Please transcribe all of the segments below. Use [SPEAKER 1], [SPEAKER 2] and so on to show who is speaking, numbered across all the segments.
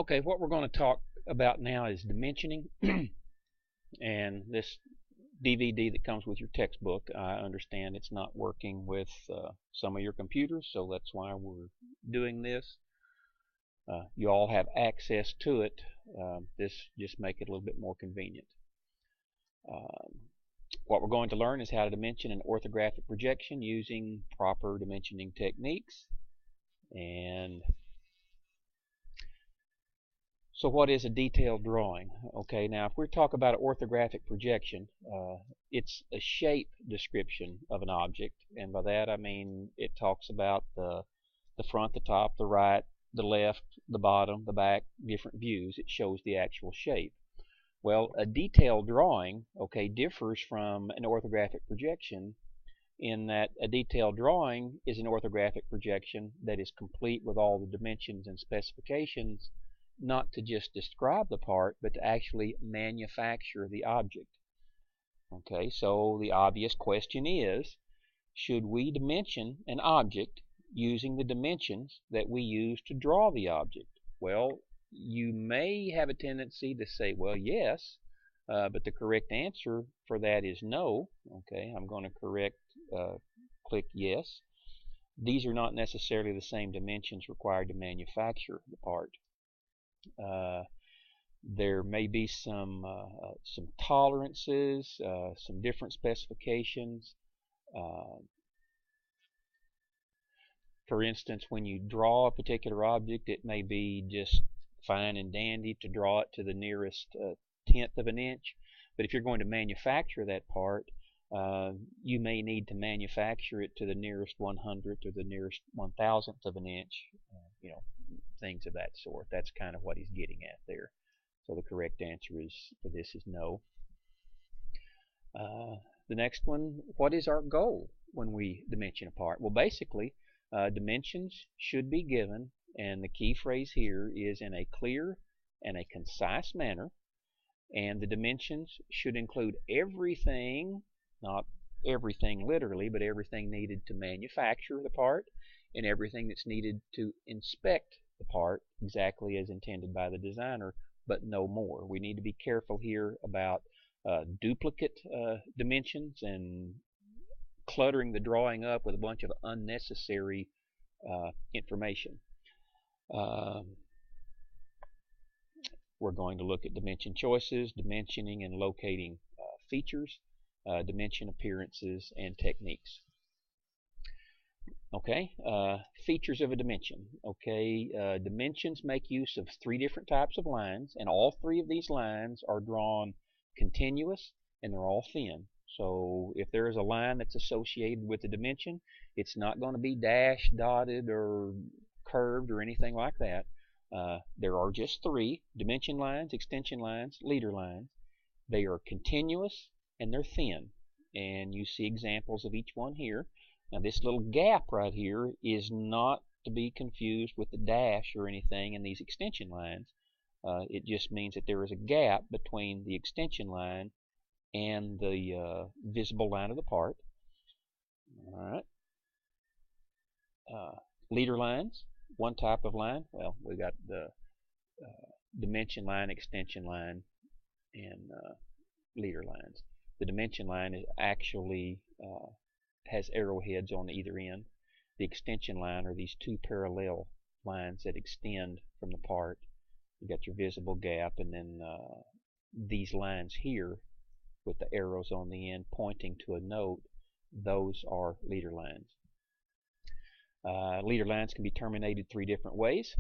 [SPEAKER 1] Okay, what we're going to talk about now is dimensioning, and this DVD that comes with your textbook, I understand it's not working with some of your computers, so that's why we're doing this. You all have access to it. This just make it a little bit more convenient. What we're going to learn is how to dimension an orthographic projection using proper dimensioning techniques. And so what is a detailed drawing? Okay, now if we talk about an orthographic projection, it's a shape description of an object, and by that I mean it talks about the front, the top, the right, the left, the bottom, the back, different views. It shows the actual shape. Well, a detailed drawing, okay, differs from an orthographic projection in that a detailed drawing is an orthographic projection that is complete with all the dimensions and specifications, not to just describe the part, but to actually manufacture the object. Okay, so the obvious question is, should we dimension an object using the dimensions that we use to draw the object? Well, you may have a tendency to say, well, yes, but the correct answer for that is no. Okay, I'm going to click yes. These are not necessarily the same dimensions required to manufacture the part. There may be some tolerances, some different specifications. For instance, when you draw a particular object, it may be just fine and dandy to draw it to the nearest tenth of an inch. But if you're going to manufacture that part, you may need to manufacture it to the nearest 100th or the nearest 1,000th of an inch, things of that sort. That's kind of what he's getting at there. So the correct answer for this is no. The next one, what is our goal when we dimension a part? Well, basically, dimensions should be given, and the key phrase here is in a clear and a concise manner, and the dimensions should include everything, not everything literally, but everything needed to manufacture the part and everything that's needed to inspect the part exactly as intended by the designer, but no more. We need to be careful here about duplicate dimensions and cluttering the drawing up with a bunch of unnecessary information. We're going to look at dimension choices, dimensioning and locating features, dimension appearances, and techniques. Okay, features of a dimension. Okay, dimensions make use of three different types of lines, and all three of these lines are drawn continuous and they're all thin. So if there is a line that's associated with the dimension, it's not going to be dashed, dotted, or curved or anything like that. There are just three: dimension lines, extension lines, leader lines. They are continuous and they're thin, and you see examples of each one here. Now this little gap right here is not to be confused with the dash or anything in these extension lines. It just means that there is a gap between the extension line and the visible line of the part. Alright. Leader lines, one type of line. Well, we got the dimension line, extension line, and leader lines. The dimension line is actually has arrowheads on either end. The extension line are these two parallel lines that extend from the part. You got your visible gap, and then these lines here with the arrows on the end pointing to a note, those are leader lines. Leader lines can be terminated three different ways.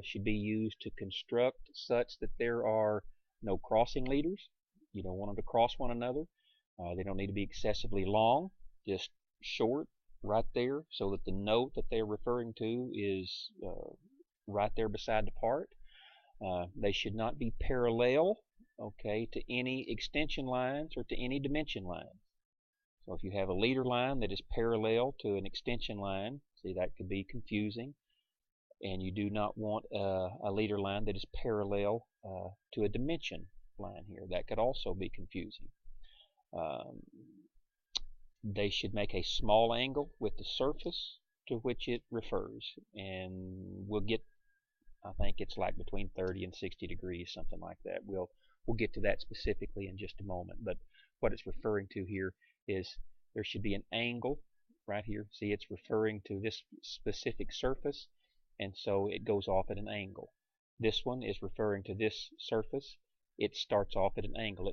[SPEAKER 1] Should be used to construct such that there are no crossing leaders. You don't want them to cross one another. They don't need to be excessively long, just short right there, so that the note that they're referring to is right there beside the part. They should not be parallel, okay, to any extension lines or to any dimension lines. So if you have a leader line that is parallel to an extension line, see, that could be confusing. And you do not want a leader line that is parallel to a dimension line here. That could also be confusing. They should make a small angle with the surface to which it refers, and we'll get I think it's like between 30 and 60 degrees, something like that. We'll get to that specifically in just a moment, but what it's referring to here is there should be an angle right here. See, it's referring to this specific surface, and so it goes off at an angle. This one is referring to this surface. It starts off at an angle.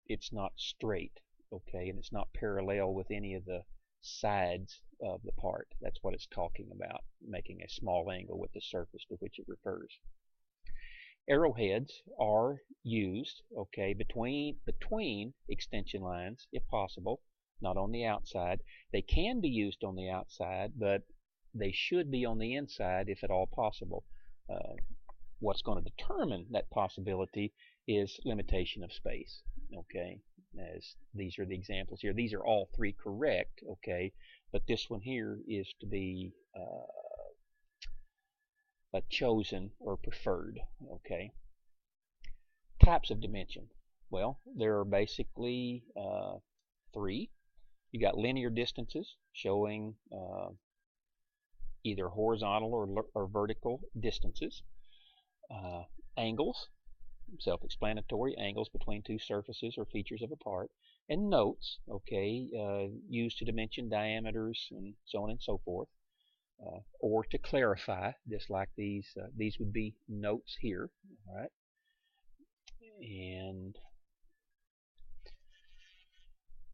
[SPEAKER 1] It's not straight, okay, and it's not parallel with any of the sides of the part. That's what it's talking about, making a small angle with the surface to which it refers. Arrowheads are used, okay, between extension lines if possible, not on the outside. They can be used on the outside, but they should be on the inside if at all possible. What's going to determine that possibility is limitation of space, okay, as these are the examples here. These are all three correct, okay, but this one here is to be chosen or preferred, okay. Types of dimension. Well, there are basically three. You got linear distances showing either horizontal or vertical distances. Angles, self-explanatory, angles between two surfaces or features of a part. And notes, okay, used to dimension diameters and so on and so forth. Or to clarify, just like these would be notes here, all right? And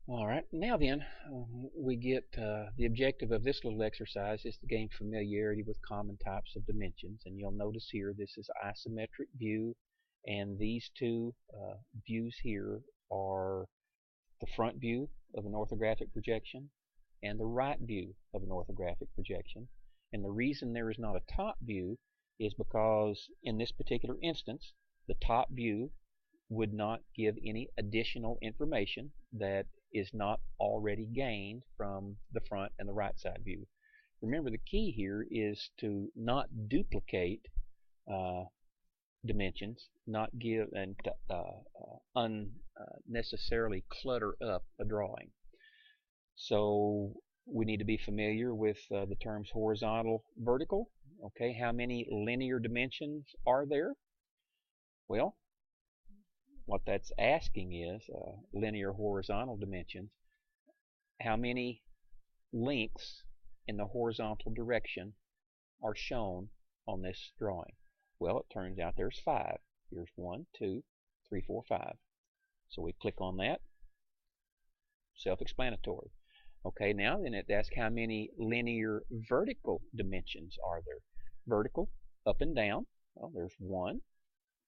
[SPEAKER 1] all right, now then, we get the objective of this little exercise is to gain familiarity with common types of dimensions. And you'll notice here this is isometric view, and these two views here are the front view of an orthographic projection and the right view of an orthographic projection. And the reason there is not a top view is because in this particular instance, the top view would not give any additional information that is not already gained from the front and the right side view. Remember, the key here is to not duplicate dimensions, not give and unnecessarily clutter up a drawing. So we need to be familiar with the terms horizontal, vertical. Okay, how many linear dimensions are there? Well, what that's asking is linear horizontal dimensions. How many lengths in the horizontal direction are shown on this drawing? Well, it turns out there's 5. Here's 1, 2, 3, 4, 5. So we click on that. Self-explanatory. Okay, now then it asks how many linear vertical dimensions are there. Vertical, up and down. Well, there's 1,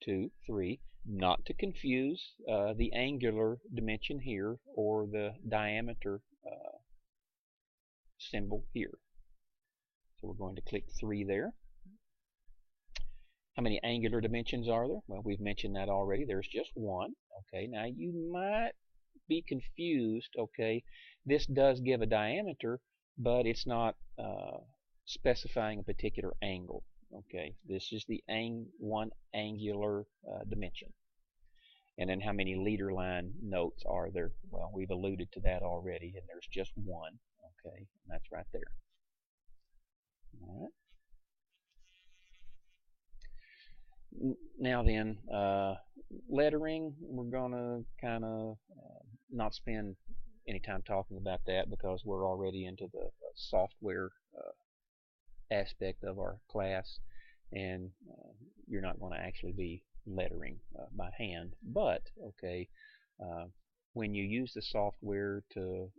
[SPEAKER 1] 2, 3. Not to confuse the angular dimension here or the diameter symbol here. So we're going to click 3 there. How many angular dimensions are there? Well, we've mentioned that already. There's just 1. Okay, now you might be confused. Okay, this does give a diameter, but it's not specifying a particular angle. Okay, this is the one angular dimension. And then how many leader line notes are there? Well, we've alluded to that already, and there's just 1. Okay, and that's right there. All right. Now then, lettering, we're going to kind of not spend any time talking about that because we're already into the software aspect of our class, and you're not going to actually be lettering by hand. But, okay, when you use the software to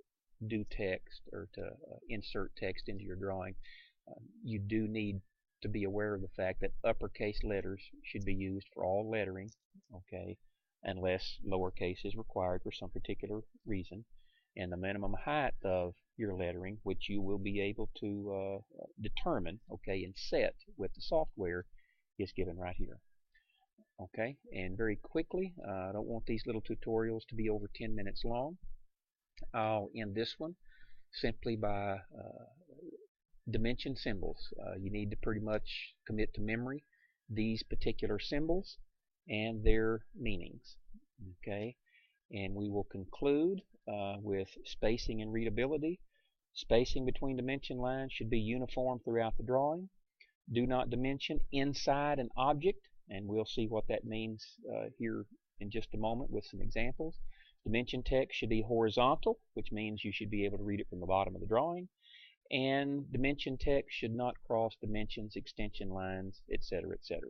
[SPEAKER 1] do text or to insert text into your drawing, you do need to be aware of the fact that uppercase letters should be used for all lettering, okay, unless lowercase is required for some particular reason. And the minimum height of your lettering, which you will be able to determine, okay, and set with the software, is given right here. Okay, and very quickly, I don't want these little tutorials to be over 10 minutes long. I'll end this one simply by dimension symbols. You need to pretty much commit to memory these particular symbols and their meanings. Okay, and we will conclude with spacing and readability. Spacing between dimension lines should be uniform throughout the drawing. do not dimension inside an object, and we'll see what that means here in just a moment with some examples. Dimension text should be horizontal, which means you should be able to read it from the bottom of the drawing. And dimension text should not cross dimensions, extension lines, etc., etc.